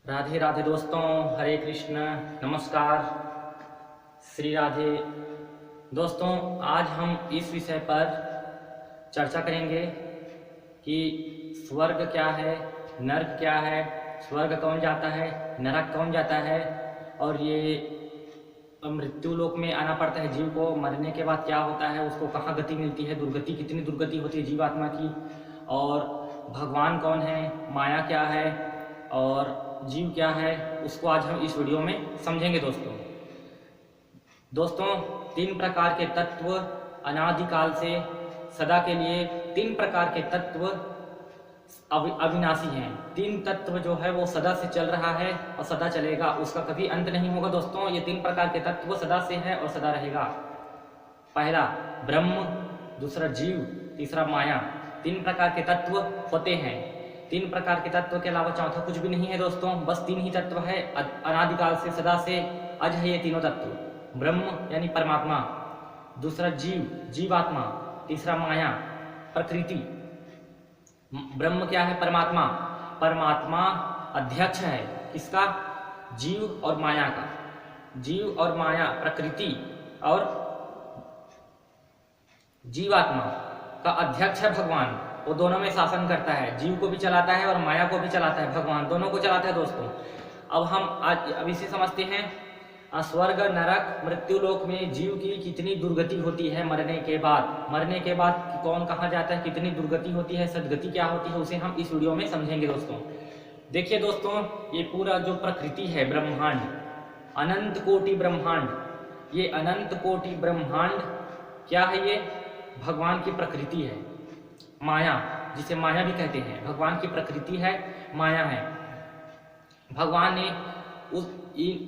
राधे राधे दोस्तों, हरे कृष्ण, नमस्कार, श्री राधे। दोस्तों, आज हम इस विषय पर चर्चा करेंगे कि स्वर्ग क्या है, नरक क्या है, स्वर्ग कौन जाता है, नरक कौन जाता है, और ये मृत्यु लोक में आना पड़ता है जीव को। मरने के बाद क्या होता है, उसको कहाँ गति मिलती है, दुर्गति कितनी दुर्गति होती है जीवात्मा की, और भगवान कौन है, माया क्या है और जीव क्या है, उसको आज हम इस वीडियो में समझेंगे। दोस्तों, तीन प्रकार के तत्व अनादिकाल से सदा के लिए, तीन प्रकार के तत्व अविनाशी हैं। तीन तत्व जो है वो सदा से चल रहा है और सदा चलेगा, उसका कभी अंत नहीं होगा। दोस्तों, ये तीन प्रकार के तत्व सदा से है और सदा रहेगा। पहला ब्रह्म, दूसरा जीव, तीसरा माया। तीन प्रकार के तत्व होते हैं। तीन प्रकार के तत्व के अलावा चौथा कुछ भी नहीं है दोस्तों, बस तीन ही तत्व है अनादिकाल से सदा से अज है ये तीनों तत्व। ब्रह्म यानी परमात्मा, दूसरा जीव, जीवात्मा, तीसरा माया, प्रकृति। ब्रह्म क्या है? परमात्मा। परमात्मा अध्यक्ष है किसका? जीव और माया का। जीव और माया, प्रकृति और जीवात्मा का अध्यक्ष है भगवान। वो दोनों में शासन करता है, जीव को भी चलाता है और माया को भी चलाता है, भगवान दोनों को चलाता है। दोस्तों, अब हम आज अब इसे समझते हैं। स्वर्ग, नरक, मृत्यु लोक में जीव की कितनी दुर्गति होती है मरने के बाद। मरने के बाद कौन कहाँ जाता है, कितनी दुर्गति होती है, सदगति क्या होती है, उसे हम इस वीडियो में समझेंगे। दोस्तों देखिए दोस्तों, ये पूरा जो प्रकृति है, ब्रह्मांड, अनंत कोटि ब्रह्मांड, ये अनंत कोटि ब्रह्मांड क्या है? ये भगवान की प्रकृति है, माया, जिसे माया भी कहते हैं। भगवान की प्रकृति है, माया है। भगवान ने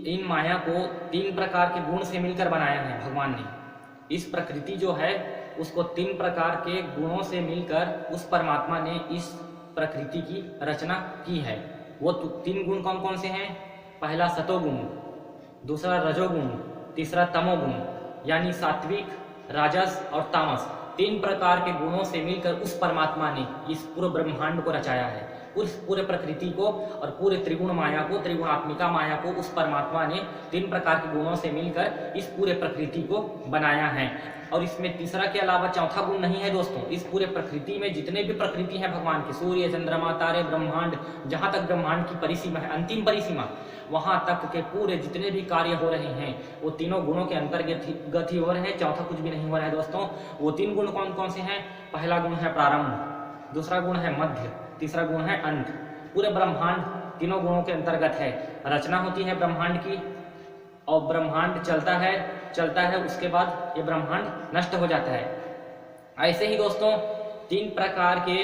इन माया को तीन प्रकार के गुण से मिलकर बनाया है। भगवान ने इस प्रकृति जो है उसको तीन प्रकार के गुणों से मिलकर उस परमात्मा ने इस प्रकृति की रचना की है। वो तीन गुण कौन कौन से हैं? पहला सतोगुण, दूसरा रजोगुण, तीसरा तमोगुण, यानी सात्विक, राजस और तामस। तीन प्रकार के गुणों से मिलकर उस परमात्मा ने इस पूरे ब्रह्मांड को रचाया है। उस पूरे प्रकृति को और पूरे त्रिगुण माया को, त्रिगुणात्मिका माया को उस परमात्मा ने तीन प्रकार के गुणों से मिलकर इस पूरे प्रकृति को बनाया है। और इसमें तीसरा के अलावा चौथा गुण नहीं है। दोस्तों, इस पूरे प्रकृति में जितने भी प्रकृति हैं भगवान की, सूर्य, चंद्रमा, तारे, ब्रह्मांड, जहाँ तक ब्रह्मांड की परिसीमा है, अंतिम परिसीमा, वहां तक के पूरे जितने भी कार्य हो रहे हैं वो तीनों गुणों के अंतर्गत ही हो रहे हैं, चौथा कुछ भी नहीं हो रहा है। दोस्तों, वो तीन गुण कौन कौन से हैं? पहला गुण है प्रारंभ, दूसरा गुण है मध्य, तीसरा गुण है अंत। पूरे ब्रह्मांड तीनों गुणों के अंतर्गत है। रचना होती है ब्रह्मांड की और ब्रह्मांड चलता है, उसके बाद ये ब्रह्मांड नष्ट हो जाता है। ऐसे ही दोस्तों तीन प्रकार के,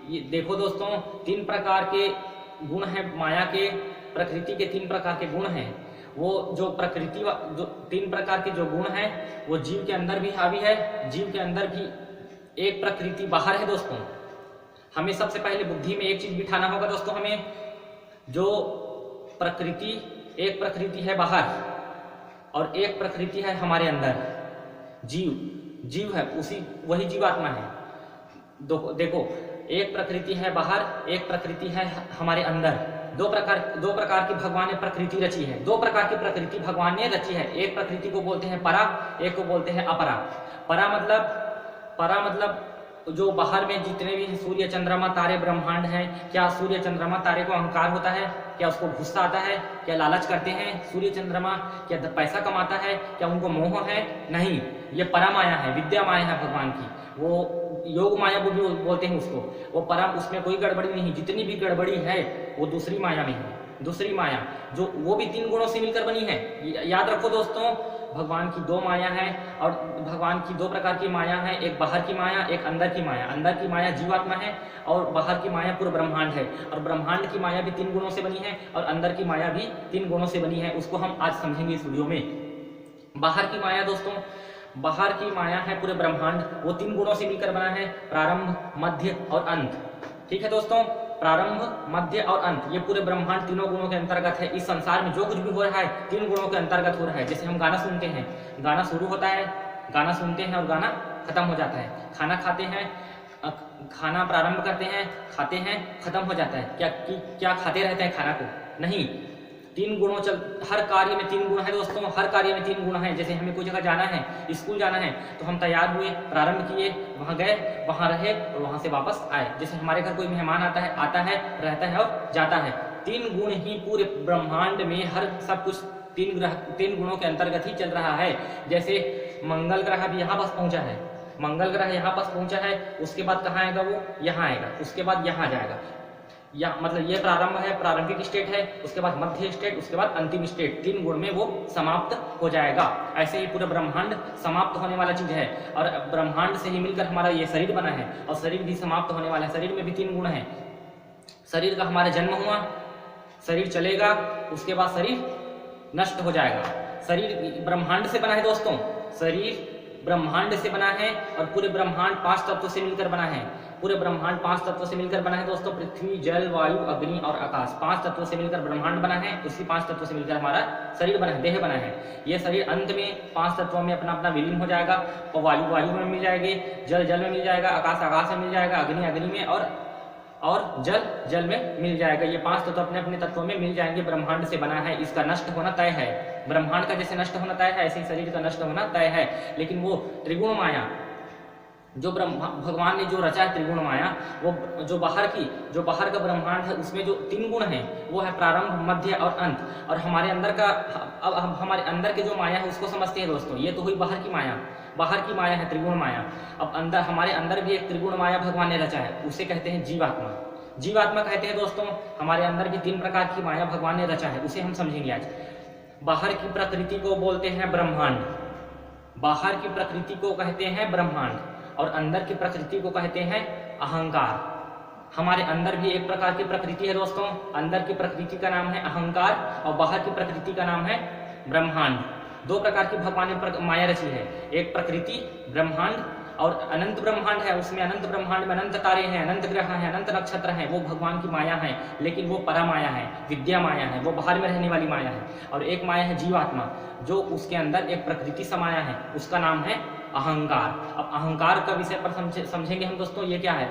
ये देखो दोस्तों, तीन प्रकार के गुण हैं माया के, प्रकृति के तीन प्रकार के गुण हैं। वो जो प्रकृति जो तीन प्रकार के जो गुण हैं वो जीव के अंदर भी हावी है। जीव के अंदर भी एक प्रकृति बाहर है। दोस्तों, हमें सबसे पहले बुद्धि में एक चीज बिठाना होगा। दोस्तों, हमें जो प्रकृति, एक प्रकृति है बाहर और एक प्रकृति है हमारे अंदर। जीव है, वही जीवात्मा है। देखो, एक प्रकृति है बाहर, एक प्रकृति है हमारे अंदर। दो प्रकार की भगवान ने प्रकृति रची है। दो प्रकार की प्रकृति भगवान ने रची है। एक प्रकृति को बोलते हैं परा, एक को बोलते हैं अपरा। परा मतलब जो बाहर में जितने भी सूर्य, चंद्रमा, तारे, ब्रह्मांड हैं, क्या सूर्य, चंद्रमा, तारे को अहंकार होता है? क्या उसको गुस्सा आता है? क्या लालच करते हैं सूर्य, चंद्रमा? क्या पैसा कमाता है? क्या उनको मोह है? नहीं, ये परा माया है, विद्या माया है भगवान की। वो योग माया वो भी बोलते हैं उसको। वो परा, उसमें कोई गड़बड़ी नहीं। जितनी भी गड़बड़ी है वो दूसरी माया में है। दूसरी माया जो वो भी तीन गुणों से मिलकर बनी है। याद रखो दोस्तों, भगवान की दो माया है और भगवान की दो प्रकार की माया है। एक बाहर की माया, एक अंदर की माया। अंदर की माया जीवात्मा है और बाहर की माया पूरा ब्रह्मांड है। और ब्रह्मांड की माया भी तीन गुणों से बनी है और अंदर की माया भी तीन गुणों से बनी है। उसको हम आज समझेंगे इस वीडियो में। बाहर की माया दोस्तों, बाहर की माया है पूरे ब्रह्मांड, वो तीन गुणों से मिलकर बना है, प्रारंभ, मध्य और अंत। ठीक है दोस्तों, प्रारंभ, मध्य और अंत, ये पूरे ब्रह्मांड तीनों गुणों के अंतर्गत है। इस संसार में जो कुछ भी हो रहा है तीन गुणों के अंतर्गत हो रहा है। जैसे हम गाना सुनते हैं, गाना शुरू होता है, गाना सुनते हैं और गाना खत्म हो जाता है। खाना खाते हैं, खाना प्रारंभ करते हैं, खाते हैं, खत्म हो जाता है। क्या खाते रहते हैं खाना को? नहीं, हर कार्य में 3 गुण है दोस्तों, हर कार्य में 3 गुण हैं। जैसे हमें कोई जगह जाना है, स्कूल जाना है, तो हम तैयार हुए, प्रारंभ किए, वहाँ गए, वहाँ रहे और वहाँ से वापस आए। जैसे हमारे घर कोई मेहमान आता है, रहता है और जाता है। 3 गुण ही पूरे ब्रह्मांड में हर सब कुछ 3 गुणों के अंतर्गत ही चल रहा है। जैसे मंगल ग्रह भी यहाँ पास पहुँचा है, मंगल ग्रह यहाँ पास पहुँचा है, उसके बाद कहाँ आएगा वो? यहाँ आएगा, उसके बाद यहाँ जाएगा। या मतलब ये प्रारंभ है, प्रारंभिक स्टेट है, उसके बाद मध्य स्टेट, उसके बाद अंतिम स्टेट। 3 गुण में वो समाप्त हो जाएगा। ऐसे ही पूरा ब्रह्मांड समाप्त होने वाला चीज है और ब्रह्मांड से ही मिलकर हमारा ये शरीर बना है और शरीर भी समाप्त होने वाला है। शरीर में भी 3 गुण है। शरीर का हमारा जन्म हुआ, शरीर चलेगा, उसके बाद शरीर नष्ट हो जाएगा। शरीर ब्रह्मांड से बना है दोस्तों, शरीर ब्रह्मांड से बना है और पूरे ब्रह्मांड 5 तत्वों से मिलकर बना है। पूरे ब्रह्मांड 5 तत्वों से मिलकर बना है दोस्तों। पृथ्वी, जल, वायु, अग्नि और आकाश, 5 तत्वों से मिलकर ब्रह्मांड बना है। उसी 5 तत्वों से मिलकर हमारा शरीर बना है, देह बना है। ये शरीर अंत में 5 तत्वों में अपना अपना विलीन हो जाएगा और वायु वायु में मिल जाएगी, जल जल में मिल जाएगा, आकाश आकाश में मिल जाएगा, अग्नि अग्नि में और जल जल में मिल जाएगा। ये 5 तत्व अपने अपने तत्वों में मिल जाएंगे। ब्रह्मांड से बना है, इसका नष्ट होना तय है। ब्रह्मांड का जैसे नष्ट होना तय है, ऐसे ही शरीर का नष्ट होना तय है। लेकिन वो त्रिगुण माया जो भगवान ने जो रचा है, त्रिगुण माया, वो जो बाहर का ब्रह्मांड है, उसमें जो 3 गुण हैं वो है प्रारंभ, मध्य और अंत। और हमारे अंदर का, अब हम हमारे अंदर के जो माया है उसको समझते हैं दोस्तों। ये तो हुई बाहर की माया है, त्रिगुण माया। अब हमारे अंदर भी एक त्रिगुण माया भगवान ने रचा है, उसे कहते हैं जीवात्मा। जीवात्मा कहते हैं दोस्तों, हमारे अंदर भी 3 प्रकार की माया भगवान ने रचा है, उसे हम समझेंगे आज। बाहर की प्रकृति को बोलते हैं ब्रह्मांड, बाहर की प्रकृति को कहते हैं ब्रह्मांड और अंदर की प्रकृति को कहते हैं अहंकार। हमारे अंदर भी एक प्रकार की प्रकृति है दोस्तों, अंदर की प्रकृति का नाम है अहंकार और बाहर की प्रकृति का नाम है ब्रह्मांड। 2 प्रकार की भगवान ने माया रची है, एक प्रकृति ब्रह्मांड और अनंत ब्रह्मांड है। उसमें अनंत ब्रह्मांड में अनंत तारे हैं, अनंत ग्रह हैं, अनंत नक्षत्र हैं, वो भगवान की माया है। लेकिन वो परा माया है, विद्या माया है, वो बाहर में रहने वाली माया है। और एक माया है जीवात्मा, जो उसके अंदर एक प्रकृति समाया है, उसका नाम है अहंकार। अब अहंकार का विषय पर समझेंगे हम दोस्तों। ये क्या है?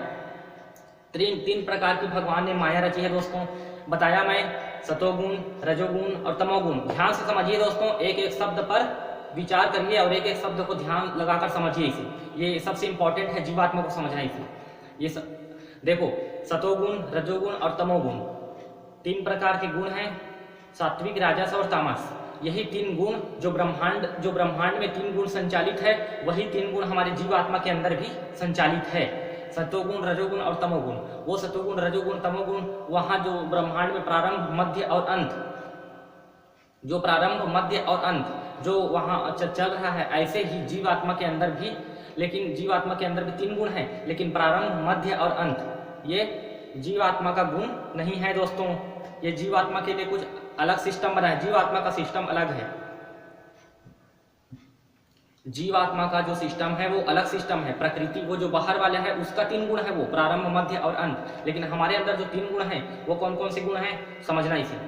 3 प्रकार की भगवान ने माया रची है दोस्तों। बताया मैं, सतोगुण, रजोगुण और तमोगुण। ध्यान से समझिए दोस्तों, एक एक शब्द पर विचार करिए और एक एक शब्द को ध्यान लगाकर समझिए इसे। ये सबसे इंपॉर्टेंट है जीवात्मा को समझना इसे। ये देखो, सतोगुण, रजोगुण और तमोगुण 3 प्रकार के गुण हैं, सात्विक, राजस और तामस। यही 3 गुण जो ब्रह्मांड में 3 गुण संचालित है, वही 3 गुण हमारे जीवात्मा के अंदर भी संचालित है। सतोगुण, रजोगुण और तमोगुण। वो सतोगुण, रजोगुण, तमोगुण वहां जो ब्रह्मांड में प्रारंभ, मध्य और अंत, जो प्रारंभ, मध्य और अंत जो वहां चल रहा है, ऐसे ही जीवात्मा के अंदर भी। लेकिन जीवात्मा के अंदर भी 3 गुण हैं, लेकिन प्रारंभ, मध्य और अंत ये जीवात्मा का गुण नहीं है दोस्तों। ये जीवात्मा के लिए कुछ अलग सिस्टम बना है, जीवात्मा का सिस्टम अलग है। जीवात्मा का जो सिस्टम है वो अलग सिस्टम है। प्रकृति वो जो बाहर वाला है उसका 3 गुण है, वो प्रारंभ, मध्य और अंत। लेकिन हमारे अंदर जो 3 गुण हैं वो कौन कौन से गुण हैं, समझना इसे।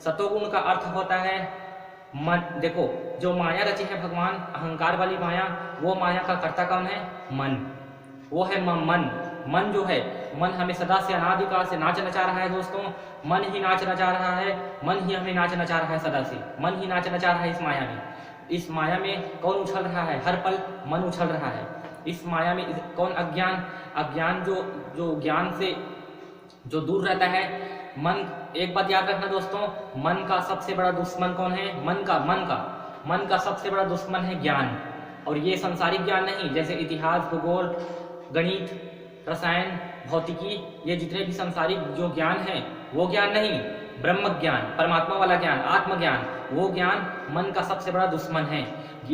सतोगुण का अर्थ होता है मन। देखो, जो माया रची है भगवान, अहंकार वाली माया, वो माया का कर्ता कौन है? मन। वो है मन। मन जो है, मन हमें सदा से अनादिकाल से नाच नचा रहा है दोस्तों। मन ही नाच नचा रहा है, मन ही हमें नाच नचा रहा है सदा से। मन ही नाच नचा रहा है इस माया में। इस माया में कौन उछल रहा है? हर पल मन उछल रहा है इस माया में। कौन? अज्ञान जो ज्ञान से जो दूर रहता है मन। एक बात याद रखना दोस्तों, मन का सबसे बड़ा दुश्मन कौन है? मन का सबसे बड़ा दुश्मन है ज्ञान। और ये संसारिक ज्ञान नहीं, जैसे इतिहास, भूगोल, गणित, रसायन, भौतिकी, ये जितने भी संसारिक जो ज्ञान है वो ज्ञान नहीं। ब्रह्म ज्ञान, परमात्मा वाला ज्ञान, आत्मज्ञान, वो ज्ञान मन का सबसे बड़ा दुश्मन है।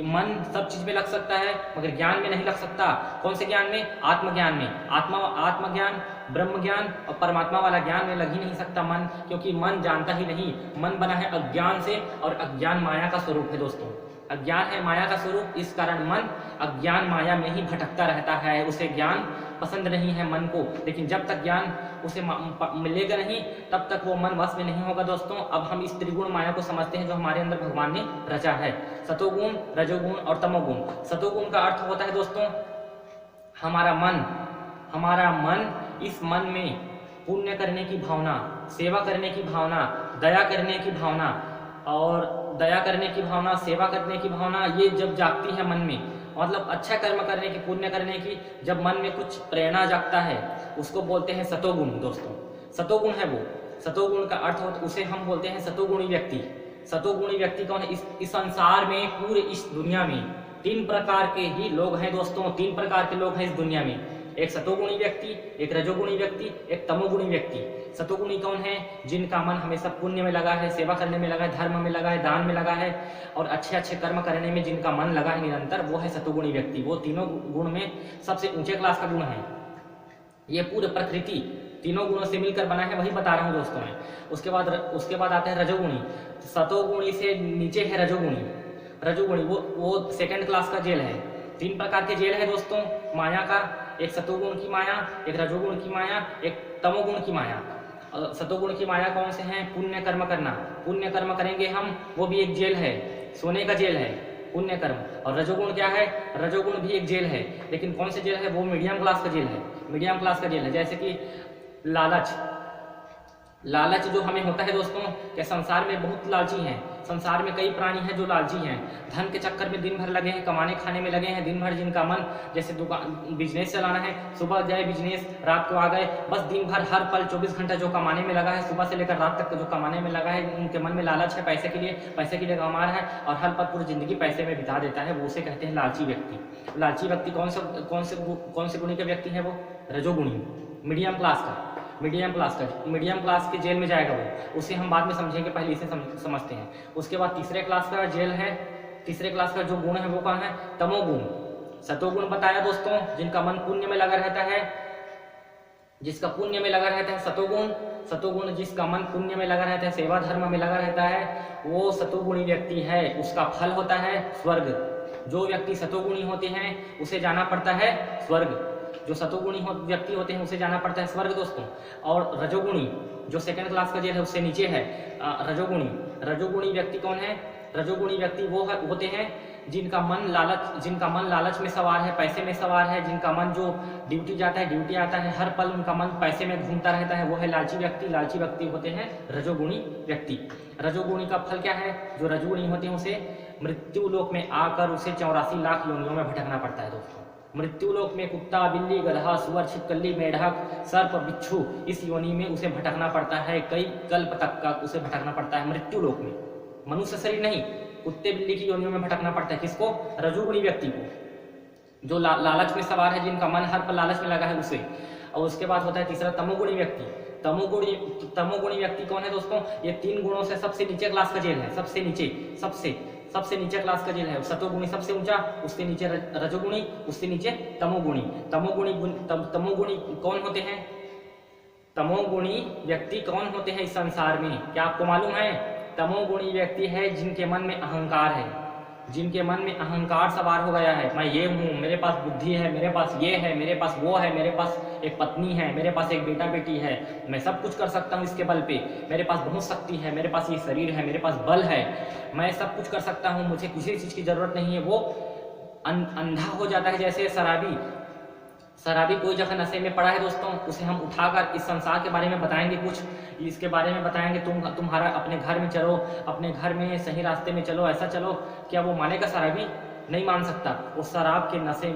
मन सब चीज में लग सकता है मगर ज्ञान में नहीं लग सकता। कौन से ज्ञान में? आत्मज्ञान में। आत्मज्ञान, ब्रह्म ज्ञान और परमात्मा वाला ज्ञान में लग ही नहीं सकता मन, क्योंकि मन जानता ही नहीं। मन बना है अज्ञान से और अज्ञान माया का स्वरूप है दोस्तों। अज्ञान है माया का स्वरूप, इस कारण मन अज्ञान माया में ही भटकता रहता है। उसे ज्ञान पसंद नहीं है मन को। लेकिन जब तक ज्ञान उसे मिलेगा नहीं तब तक वो मन वश में नहीं होगा दोस्तों। अब हम इस त्रिगुण माया को समझते हैं जो हमारे अंदर भगवान ने रचा है, सतोगुण, रजोगुण और तमोगुण। सतोगुण का अर्थ होता है दोस्तों हमारा मन। इस मन में पुण्य करने की भावना, सेवा करने की भावना, दया करने की भावना, और दया करने की भावना, सेवा करने की भावना, ये जब जागती है मन में, मतलब अच्छा कर्म करने की, पुण्य करने की जब मन में कुछ प्रेरणा जागता है, उसको बोलते हैं सतोगुण दोस्तों। सतोगुण है वो। सतोगुण का अर्थ होता, उसे हम बोलते हैं सतोगुणी व्यक्ति। सतोगुणी व्यक्ति कौन है? इस संसार में, पूरे इस दुनिया में 3 प्रकार के ही लोग हैं दोस्तों। 3 प्रकार के लोग हैं इस दुनिया में। एक सतोगुणी व्यक्ति, एक रजोगुणी व्यक्ति, एक तमोगुणी व्यक्ति। सतोगुणी कौन है? जिनका मन हमेशा पुण्य में लगा है, सेवा करने में लगा है, धर्म में लगा है, दान में लगा है, और अच्छे अच्छे कर्म करने में जिनका मन लगा है निरंतर, वो है सतोगुणी व्यक्ति। वो तीनों गुण में सबसे ऊंचे क्लास का गुण है। ये पूरे प्रकृति तीनों गुणों से मिलकर बना है, वही बता रहा हूँ दोस्तों मैं। उसके बाद आता है रजोगुणी। सतोगुणी से नीचे है रजोगुणी। रजोगुणी वो सेकंड क्लास का जेल है। 3 प्रकार के जेल है दोस्तों माया का। एक सतोगुण की माया, एक रजोगुण की माया, एक तमोगुण की माया। सतोगुण की माया कौन से हैं? पुण्य कर्म करना। पुण्य कर्म करेंगे हम, वो भी एक जेल है, सोने का जेल है पुण्य कर्म। और रजोगुण क्या है? रजोगुण भी एक जेल है, लेकिन कौन से जेल है? वो मीडियम क्लास का जेल है। मीडियम क्लास का जेल है, जैसे कि लालच। लालच जो हमें होता है दोस्तों, कि संसार में बहुत लालची हैं। संसार में कई प्राणी हैं जो लालची हैं, धन के चक्कर में दिन भर लगे हैं, कमाने खाने में लगे हैं दिन भर। जिनका मन जैसे दुकान बिजनेस चलाना है, सुबह जाए बिजनेस, रात को आ गए, बस दिन भर हर पल 24 घंटा जो कमाने में लगा है, सुबह से लेकर रात तक जो कमाने में लगा है, उनके मन में लालच है, पैसे के लिए कमा रहा है, और हर पल पूरी जिंदगी पैसे में बिता देता है। वो उसे कहते हैं लालची व्यक्ति। लालची व्यक्ति कौन से गुणी का व्यक्ति है? वो रजोगुणी, मीडियम क्लास का। मीडियम क्लास के जेल में जाएगा वो। उसे हम बाद में समझेंगे, पहले इसे समझते हैं। उसके बाद तीसरे क्लास का जेल है। तीसरे क्लास का जो गुण है वो कौन है? तमोगुण। सतोगुण बताया दोस्तों, जिनका मन पुण्य में लगा रहता है, जिसका पुण्य में लगा रहता है सतोगुण जिसका मन पुण्य में लगा रहता है, सेवा धर्म में लगा रहता है, वो सतोगुणी व्यक्ति है। उसका फल होता है स्वर्ग। जो व्यक्ति सतोगुणी होते हैं उसे जाना पड़ता है स्वर्ग। जो सतोगुणी व्यक्ति होते हैं उसे जाना पड़ता है स्वर्ग दोस्तों। और रजोगुणी जो सेकंड क्लास का जेल है उससे नीचे है रजोगुणी व्यक्ति कौन है? रजोगुणी व्यक्ति वो होते हैं जिनका मन लालच में सवार है, पैसे में सवार है, जिनका मन जो ड्यूटी जाता है ड्यूटी आता है, हर पल उनका मन पैसे में घूमता रहता है, वो है लालची व्यक्ति। लालची व्यक्ति होते हैं रजोगुणी व्यक्ति। रजोगुणी का फल क्या है? जो रजोगुणी होते हैं उसे मृत्यु लोक में आकर उसे 84 लाख योनियों में भटकना पड़ता है दोस्तों। मृत्यु लोक में कुत्ता, बिल्ली, गधा, सुअर, छिपकली, मेढक, सर्प, बिच्छू, इस योनि में उसे भटकना पड़ता है। कई कल्प तक का उसे भटकना पड़ता है मृत्यु लोक में। मनुष्य शरीर नहीं, कुत्ते बिल्ली की योनियों में भटकना पड़ता है। किसको? रजोगुणी व्यक्ति को, जो लालच में सवार है, जिनका मन हर पल लालच में लगा है उसे। और उसके बाद होता है तीसरा तमोगुणी व्यक्ति। तमोगुणी व्यक्ति कौन है दोस्तों? ये 3 गुणों से सबसे नीचे क्लास का जेल है। सबसे नीचे क्लास का जेल है। सतोगुणी सबसे ऊंचा, उसके नीचे रजोगुणी, उससे नीचे तमोगुणी। तमोगुणी कौन होते हैं? तमोगुणी व्यक्ति कौन होते हैं इस संसार में? क्या आपको मालूम है? तमोगुणी व्यक्ति है जिनके मन में अहंकार है, जिनके मन में अहंकार सवार हो गया है। मैं ये हूँ, मेरे पास बुद्धि है, मेरे पास ये है, मेरे पास वो है, मेरे पास एक पत्नी है, मेरे पास एक बेटा बेटी है, मैं सब कुछ कर सकता हूँ इसके बल पे, मेरे पास बहुत शक्ति है, मेरे पास ये शरीर है, मेरे पास बल है, मैं सब कुछ कर सकता हूँ, मुझे किसी चीज़ की जरूरत नहीं है। वो अंधा हो जाता है। जैसे शराबी कोई जगह नशे में पड़ा है दोस्तों, उसे हम उठाकर इस संसार के बारे में बताएंगे, कुछ इसके बारे में बताएंगे, तुम्हारा अपने घर में चलो, अपने घर में सही रास्ते में चलो, ऐसा चलो, क्या वो मानेगा? शराबी नहीं मान सकता। वो शराब के नशे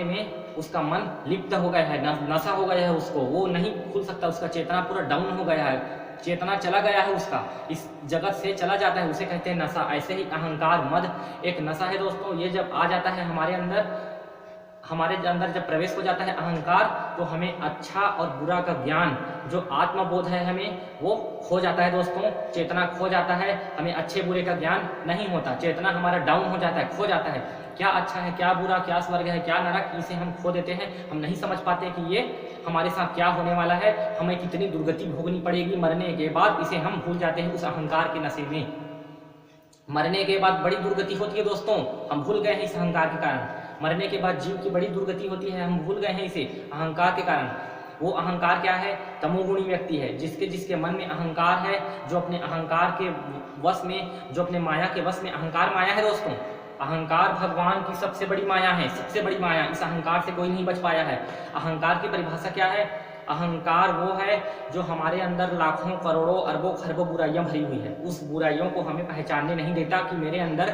में उसका मन लिप्त हो गया है, नशा हो गया है उसको, वो नहीं खुल सकता, उसका चेतना पूरा डाउन हो गया है, चेतना चला गया है उसका, इस जगत से चला जाता है, उसे कहते हैं नशा। ऐसे ही अहंकार, मद एक नशा है दोस्तों। ये जब आ जाता है हमारे अंदर जब प्रवेश हो जाता है अहंकार, तो हमें अच्छा और बुरा का ज्ञान, जो आत्मबोध है हमें, वो खो जाता है दोस्तों। चेतना खो जाता है, हमें अच्छे बुरे का ज्ञान नहीं होता, चेतना हमारा डाउन हो जाता है, खो जाता है। क्या अच्छा है, क्या बुरा, क्या स्वर्ग है, क्या नरक, इसे हम खो देते हैं। हम नहीं समझ पाते कि ये हमारे साथ क्या होने वाला है, हमें कितनी दुर्गति भोगनी पड़ेगी मरने के बाद, इसे हम भूल जाते हैं उस अहंकार के नशे में। मरने के बाद बड़ी दुर्गति होती है दोस्तों, हम भूल गए हैं इस अहंकार के कारण। मरने के बाद जीव की बड़ी दुर्गति होती है, हम भूल गए हैं इसे अहंकार के कारण। वो अहंकार क्या है? तमोगुणी व्यक्ति है, जिसके मन में अहंकार है, जो अपने अहंकार के वश में, जो अपने माया के वश में, अहंकार माया है दोस्तों। अहंकार भगवान की सबसे बड़ी माया है, सबसे बड़ी माया। इस अहंकार से कोई नहीं बच पाया है। अहंकार की परिभाषा क्या है? अहंकार वो है जो हमारे अंदर लाखों करोड़ों अरबों खरबों बुराइयां भरी हुई है। उस बुराइयों को हमें पहचानने नहीं देता कि मेरे अंदर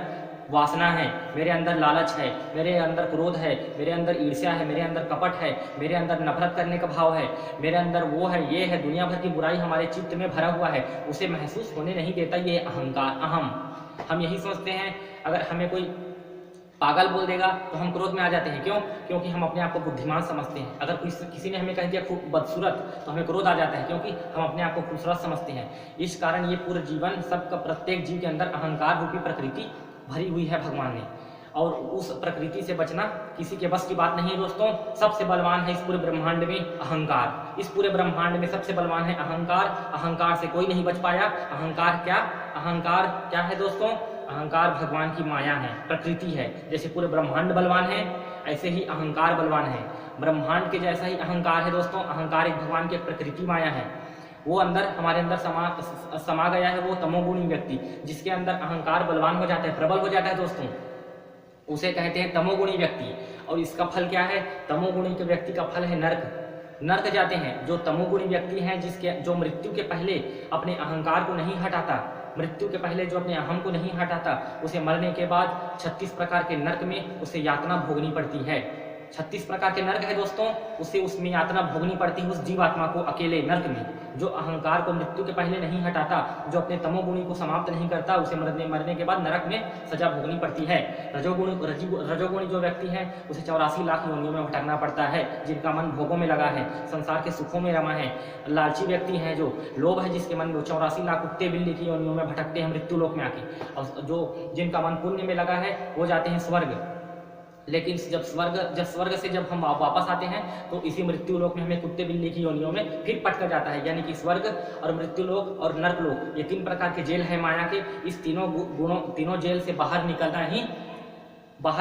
वासना है, मेरे अंदर लालच है, मेरे अंदर क्रोध है, मेरे अंदर ईर्ष्या है, मेरे अंदर कपट है, मेरे अंदर नफरत करने का भाव है, मेरे अंदर वो है, ये है, दुनिया भर की बुराई हमारे चित्त में भरा हुआ है, उसे महसूस होने नहीं देता ये अहंकार, अहम। हम यही सोचते हैं, अगर हमें कोई पागल बोल देगा तो हम क्रोध में आ जाते हैं। क्यों? क्योंकि हम अपने आप को बुद्धिमान समझते हैं। अगर किसी ने हमें कह दिया खूब बदसूरत तो हमें क्रोध आ जाता है, क्योंकि हम अपने आप को खूबसूरत समझते हैं। इस कारण ये पूरे जीवन सबका, प्रत्येक जीव के अंदर अहंकार रूपी प्रकृति भरी हुई है भगवान ने, और उस प्रकृति से बचना किसी के बस की बात नहीं है दोस्तों। सबसे बलवान है इस पूरे ब्रह्मांड में अहंकार। इस पूरे ब्रह्मांड में सबसे बलवान है अहंकार। अहंकार से कोई नहीं बच पाया। अहंकार क्या है दोस्तों? अहंकार भगवान की माया है, प्रकृति है। जैसे पूरे ब्रह्मांड बलवान है, ऐसे ही अहंकार बलवान है। ब्रह्मांड के जैसा ही अहंकार है दोस्तों। अहंकार एक भगवान की प्रकृति माया है। वो हमारे अंदर समा गया है, वो तमोगुणी व्यक्ति, जिसके अंदर अहंकार बलवान हो जाता है, प्रबल हो जाता है दोस्तों, उसे कहते हैं तमोगुणी व्यक्ति। और इसका फल क्या है? तमोगुणी के व्यक्ति का फल है नर्क जाते हैं। जो तमोगुणी व्यक्ति हैं, जो मृत्यु के पहले अपने अहंकार को नहीं हटाता, मृत्यु के पहले जो अपने अहम को नहीं हटाता, उसे मरने के बाद 36 प्रकार के नर्क में उसे यातना भोगनी पड़ती है। 36 प्रकार के नर्क है दोस्तों, उसे उसमें यातना भोगनी पड़ती है उस जीवात्मा को, अकेले नर्क में। जो अहंकार को मृत्यु के पहले नहीं हटाता, जो अपने तमोगुणी को समाप्त नहीं करता, उसे मरने के बाद नरक में सजा भोगनी पड़ती है। रजोगुणी जो व्यक्ति है, उसे 84 लाख योनियों में भटकना पड़ता है, जिनका मन भोगों में लगा है, संसार के सुखों में रमा है। लालची व्यक्ति है, जो लोभ है, जिसके मन में 84 लाख कुत्ते बिल्ली की योनियों में भटकते हैं मृत्यु लोक में आके। और जिनका मन पुण्य में लगा है, वो जाते हैं स्वर्ग। लेकिन जब स्वर्ग से जब हम वापस आते हैं, तो इसी मृत्यु लोक में हमें कुत्ते बिल्ली की योनियों में फिर पटका जाता है। यानी कि स्वर्ग और मृत्यु लोक और नर्क लोक, ये 3 प्रकार के जेल है माया के। इस तीनों जेल से बाहर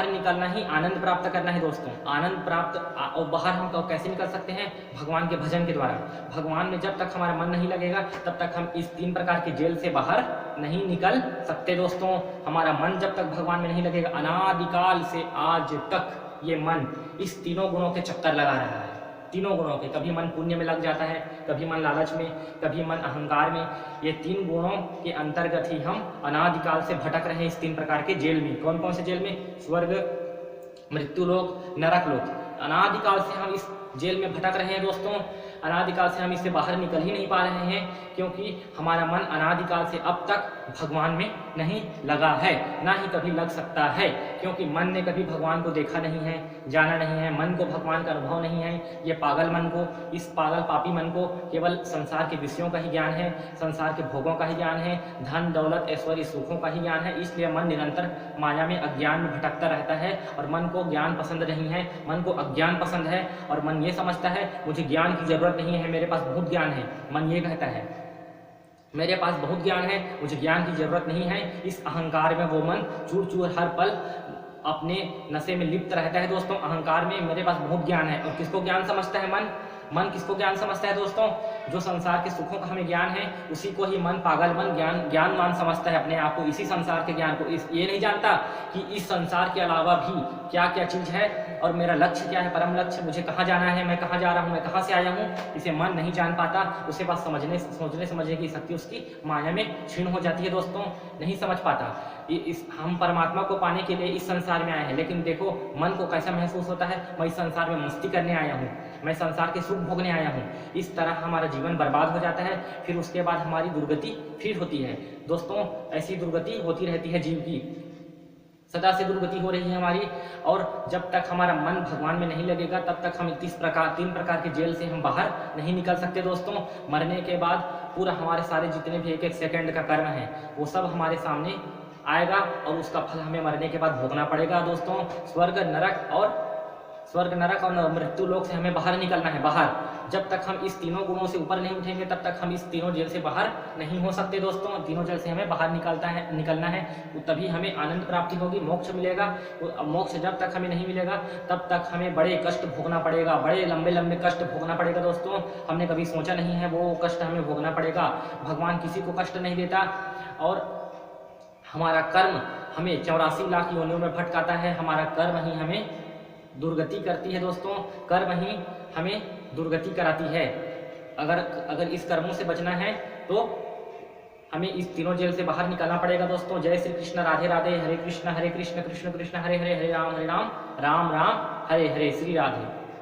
निकलना ही आनंद प्राप्त करना है दोस्तों। आनंद प्राप्त और बाहर हम कैसे निकल सकते हैं? भगवान के भजन के द्वारा। भगवान में जब तक हमारा मन नहीं लगेगा, तब तक हम इस 3 प्रकार के जेल से बाहर नहीं निकल सकते दोस्तों। हमारा मन जब तक भगवान में नहीं लगेगा, अनादिकाल से आज तक ये मन इस तीनों गुणों के चक्कर लगा रहा है। तीनों गुणों के, कभी मन पुण्य में लग जाता है, कभी मन लालच में, कभी मन अहंकार में। ये 3 गुणों के अंतर्गत ही हम अनादिकाल से भटक रहे हैं इस 3 प्रकार के जेल में। कौन कौन से जेल में? स्वर्ग, मृत्यु लोक, नरक लोक। अनादिकाल से हम इस जेल में भटक रहे हैं दोस्तों। अनादिकाल से हम इससे बाहर निकल ही नहीं पा रहे हैं, क्योंकि हमारा मन अनादिकाल से अब तक भगवान में नहीं लगा है, ना ही कभी लग सकता है, क्योंकि मन ने कभी भगवान को देखा नहीं है, जाना नहीं है। मन को भगवान का अनुभव नहीं है। ये पागल मन को, इस पागल पापी मन को केवल संसार के विषयों का ही ज्ञान है, संसार के भोगों का ही ज्ञान है, धन दौलत ऐश्वर्य सुखों का ही ज्ञान है। इसलिए मन निरंतर माया में, अज्ञान में भटकता रहता है, और मन को ज्ञान पसंद नहीं है, मन को अज्ञान पसंद है। और मन ये समझता है मुझे ज्ञान की जरूरत नहीं है, मेरे पास बहुत ज्ञान है। मन ये कहता है मेरे पास बहुत ज्ञान है, मुझे ज्ञान की जरूरत नहीं है। इस अहंकार में वो मन चूर चूर हर पल अपने नशे में लिप्त रहता है दोस्तों। अहंकार में मेरे पास बहुत ज्ञान है। और किसको ज्ञान समझता है मन किसको ज्ञान समझता है दोस्तों? जो संसार के सुखों का हमें ज्ञान है, उसी को ही मन, पागल मन ज्ञानवान समझता है अपने आप को, इसी संसार के ज्ञान को। ये नहीं जानता कि इस संसार के अलावा भी क्या क्या चीज है, और मेरा लक्ष्य क्या है, परम लक्ष्य, मुझे कहाँ जाना है, मैं कहाँ जा रहा हूँ, मैं कहाँ से आया हूँ। इसे मन नहीं जान पाता। उसके पास सोचने समझने की शक्ति उसकी माया में क्षीण हो जाती है दोस्तों, नहीं समझ पाता। हम परमात्मा को पाने के लिए इस संसार में आए हैं, लेकिन देखो मन को कैसा महसूस होता है, मैं इस संसार में मस्ती करने आया हूँ, मैं संसार के सुख भोगने आया हूँ। इस तरह हमारा जीवन बर्बाद हो जाता है। फिर उसके बाद हमारी दुर्गति फिर होती है दोस्तों। ऐसी दुर्गति होती रहती है जीव की, सदा से दुर्गति हो रही है हमारी। और जब तक हमारा मन भगवान में नहीं लगेगा, तब तक हम 3 प्रकार के जेल से हम बाहर नहीं निकल सकते दोस्तों। मरने के बाद पूरा हमारे सारे जितने भी 1-1 सेकंड का कर्म है, वो सब हमारे सामने आएगा, और उसका फल हमें मरने के बाद भोगना पड़ेगा दोस्तों। स्वर्ग नरक और मृत्यु लोक से हमें बाहर निकलना है, बाहर। जब तक हम इस तीनों गुणों से ऊपर नहीं उठेंगे, तब तक हम इस तीनों जेल से बाहर नहीं हो सकते दोस्तों। तीनों जेल से हमें बाहर निकलना है, तो तभी हमें आनंद प्राप्ति होगी, मोक्ष मिलेगा। मोक्ष जब तक हमें नहीं मिलेगा, तब तक हमें बड़े कष्ट भोगना पड़ेगा, बड़े लंबे कष्ट भोगना पड़ेगा दोस्तों। हमने कभी सोचा नहीं है, वो कष्ट हमें भोगना पड़ेगा। भगवान किसी को कष्ट नहीं देता, और हमारा कर्म हमें 84 लाख योनियों में भटकाता है। हमारा कर्म ही हमें दुर्गति करती है दोस्तों। कर्म ही हमें दुर्गति कराती है। अगर इस कर्मों से बचना है तो हमें इस तीनों जेल से बाहर निकलना पड़ेगा दोस्तों। जय श्री कृष्ण, राधे राधे, हरे कृष्ण कृष्ण कृष्ण हरे हरे, हरे राम राम राम राम हरे हरे, श्री राधे।